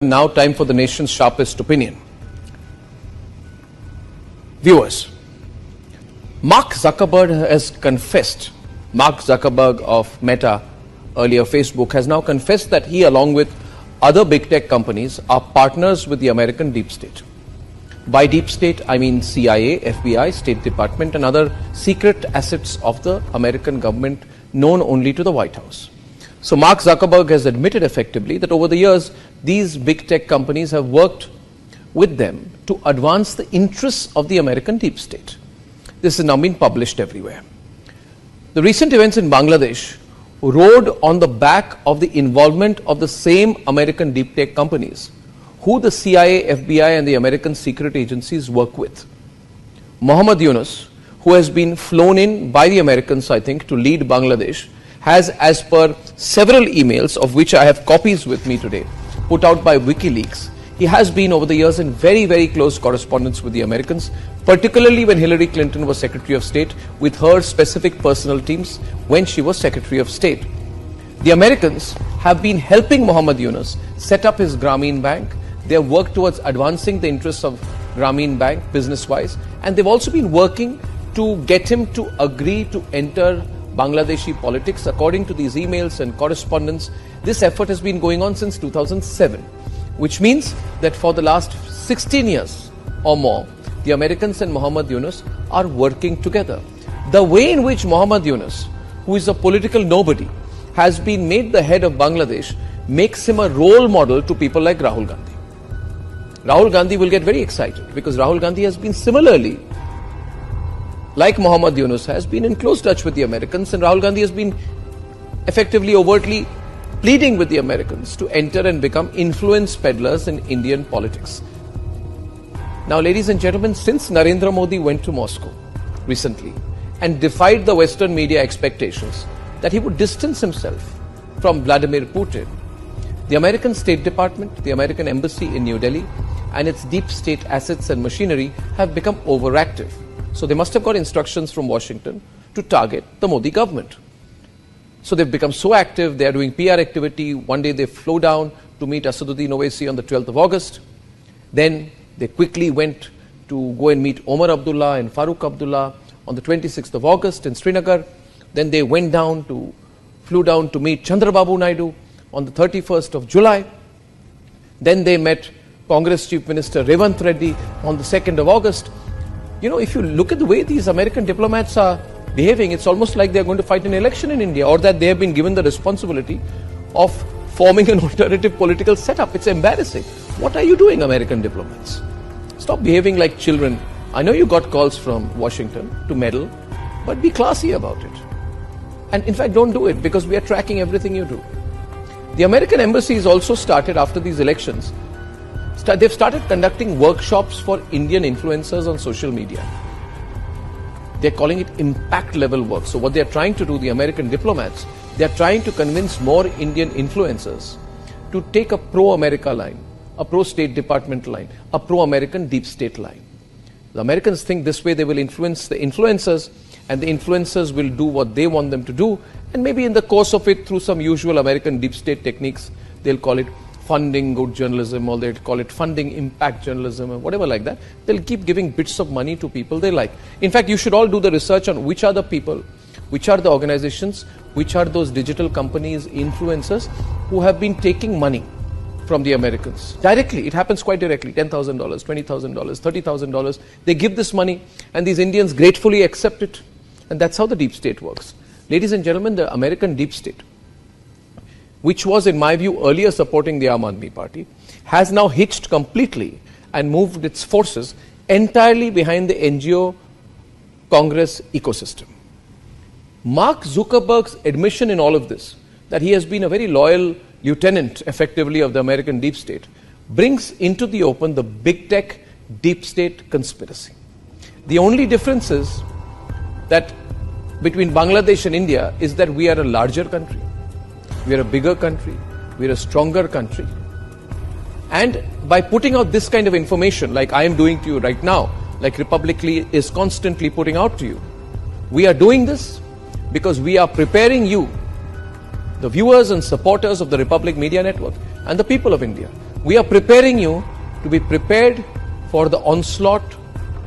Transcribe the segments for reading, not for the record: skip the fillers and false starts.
Now time for the nation's sharpest opinion. Viewers, Mark Zuckerberg has confessed, Mark Zuckerberg of Meta, earlier Facebook, has now confessed that he, along with other big tech companies, are partners with the American deep state. By deep state, I mean CIA, FBI, State Department and other secret assets of the American government known only to the White House. So Mark Zuckerberg has admitted effectively that over the years, these big tech companies have worked with them to advance the interests of the American deep state. This has now been published everywhere. The recent events in Bangladesh rode on the back of the involvement of the same American deep tech companies who the CIA, FBI and the American secret agencies work with. Muhammad Yunus, who has been flown in by the Americans, I think, to lead Bangladesh, has, as per several emails, of which I have copies with me today, put out by WikiLeaks, he has been over the years in very, very close correspondence with the Americans, particularly when Hillary Clinton was Secretary of State, with her specific personal teams when she was Secretary of State. The Americans have been helping Muhammad Yunus set up his Grameen Bank. They have worked towards advancing the interests of Grameen Bank business-wise, and they've also been working to get him to agree to enter Bangladeshi politics. According to these emails and correspondence, this effort has been going on since 2007, which means that for the last 16 years or more, the Americans and Muhammad Yunus are working together. The way in which Muhammad Yunus, who is a political nobody, has been made the head of Bangladesh makes him a role model to people like Rahul Gandhi. Rahul Gandhi will get very excited because Rahul Gandhi has been similarly, like Muhammad Yunus, has been in close touch with the Americans, and Rahul Gandhi has been effectively, overtly pleading with the Americans to enter and become influence peddlers in Indian politics. Now, ladies and gentlemen, since Narendra Modi went to Moscow recently and defied the Western media expectations that he would distance himself from Vladimir Putin, the American State Department, the American Embassy in New Delhi, and its deep state assets and machinery have become overactive. So they must have got instructions from Washington to target the Modi government. So they've become so active, they are doing PR activity. One day they flew down to meet Asaduddin Owaisi on the 12th of August. Then they quickly went to go and meet Omar Abdullah and Farooq Abdullah on the 26th of August in Srinagar. Then they flew down to meet Chandrababu Naidu on the 31st of July. Then they met Congress Chief Minister Revanth Reddy on the 2nd of August. You know, if you look at the way these American diplomats are behaving, it's almost like they're going to fight an election in India, or that they have been given the responsibility of forming an alternative political setup. It's embarrassing. What are you doing, American diplomats? Stop behaving like children. I know you got calls from Washington to meddle, but be classy about it. And in fact, don't do it, because we are tracking everything you do. The American embassy has also started, after these elections, they've started conducting workshops for Indian influencers on social media. They're calling it impact level work. So what they're trying to do, the American diplomats, they're trying to convince more Indian influencers to take a pro-America line, a pro-State Department line, a pro-American deep state line. The Americans think this way they will influence the influencers, and the influencers will do what they want them to do, and maybe in the course of it, through some usual American deep state techniques, they'll call it funding good journalism, or they'll call it funding impact journalism, or whatever like that. They'll keep giving bits of money to people they like. In fact, you should all do the research on which are the people, which are the organizations, which are those digital companies, influencers, who have been taking money from the Americans. Directly, it happens quite directly, $10,000, $20,000, $30,000. They give this money, and these Indians gratefully accept it. And that's how the deep state works. Ladies and gentlemen, the American deep state, which was, in my view, earlier supporting the Aam Aadmi Party, has now hitched completely and moved its forces entirely behind the NGO Congress ecosystem. Mark Zuckerberg's admission in all of this, that he has been a very loyal lieutenant, effectively, of the American deep state, brings into the open the big tech deep state conspiracy. The only difference is that between Bangladesh and India is that we are a larger country. We are a bigger country, we are a stronger country. And by putting out this kind of information, like I am doing to you right now, like Republicly is constantly putting out to you, we are doing this because we are preparing you, the viewers and supporters of the Republic Media Network, and the people of India, We are preparing you to be prepared for the onslaught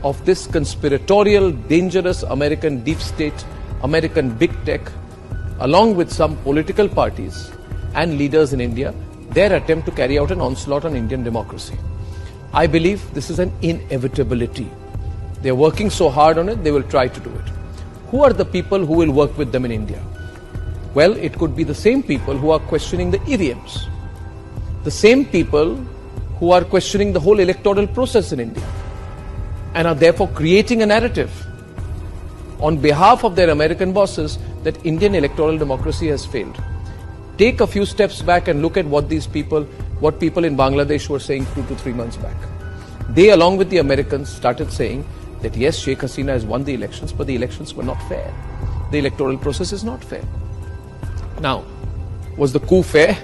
of this conspiratorial, dangerous American deep state, American big tech, along with some political parties and leaders in India, their attempt to carry out an onslaught on Indian democracy. I believe this is an inevitability. They are working so hard on it, they will try to do it. Who are the people who will work with them in India? Well, it could be the same people who are questioning the EVMs, the same people who are questioning the whole electoral process in India, and are therefore creating a narrative on behalf of their American bosses that Indian electoral democracy has failed. Take a few steps back and look at what people in Bangladesh were saying 2 to 3 months back. They, along with the Americans, started saying that yes, Sheikh Hasina has won the elections, but the elections were not fair. The electoral process is not fair. Now, was the coup fair?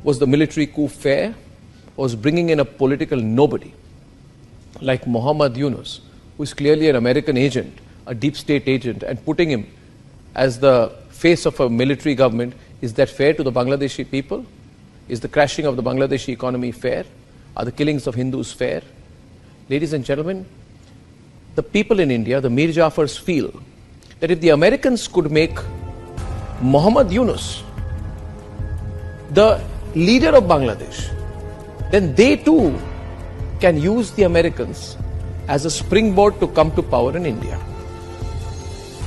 Was the military coup fair? Was bringing in a political nobody like Muhammad Yunus, who is clearly an American agent, a deep state agent, and putting him as the face of a military government, is that fair to the Bangladeshi people? Is the crashing of the Bangladeshi economy fair? Are the killings of Hindus fair? Ladies and gentlemen, the people in India, the Mir Jafars, feel that if the Americans could make Muhammad Yunus the leader of Bangladesh, then they too can use the Americans as a springboard to come to power in India.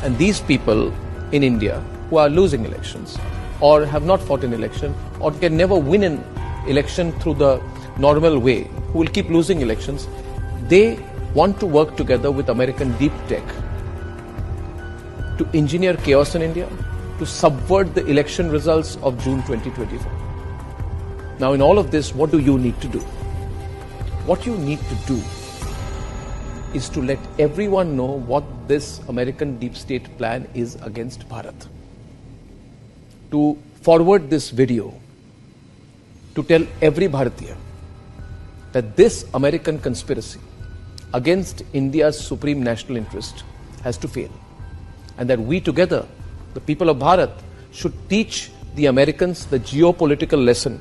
And these people in India who are losing elections or have not fought an election or can never win an election through the normal way, who will keep losing elections, they want to work together with American deep tech to engineer chaos in India, to subvert the election results of June 2024. Now, in all of this, what do you need to do? What you need to do is to let everyone know what this American deep state plan is against Bharat. To forward this video, to tell every Bharatiya that this American conspiracy against India's supreme national interest has to fail. And that we together, the people of Bharat, should teach the Americans the geopolitical lesson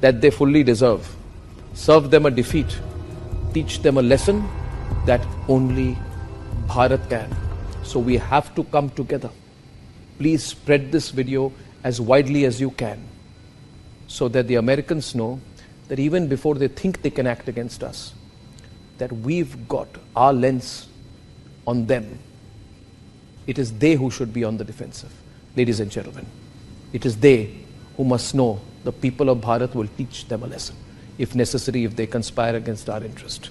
that they fully deserve. Serve them a defeat. Teach them a lesson that only Bharat can. So we have to come together. Please spread this video as widely as you can, so that the Americans know that even before they think they can act against us, that we've got our lens on them. It is they who should be on the defensive. Ladies and gentlemen, it is they who must know the people of Bharat will teach them a lesson, if necessary, if they conspire against our interest.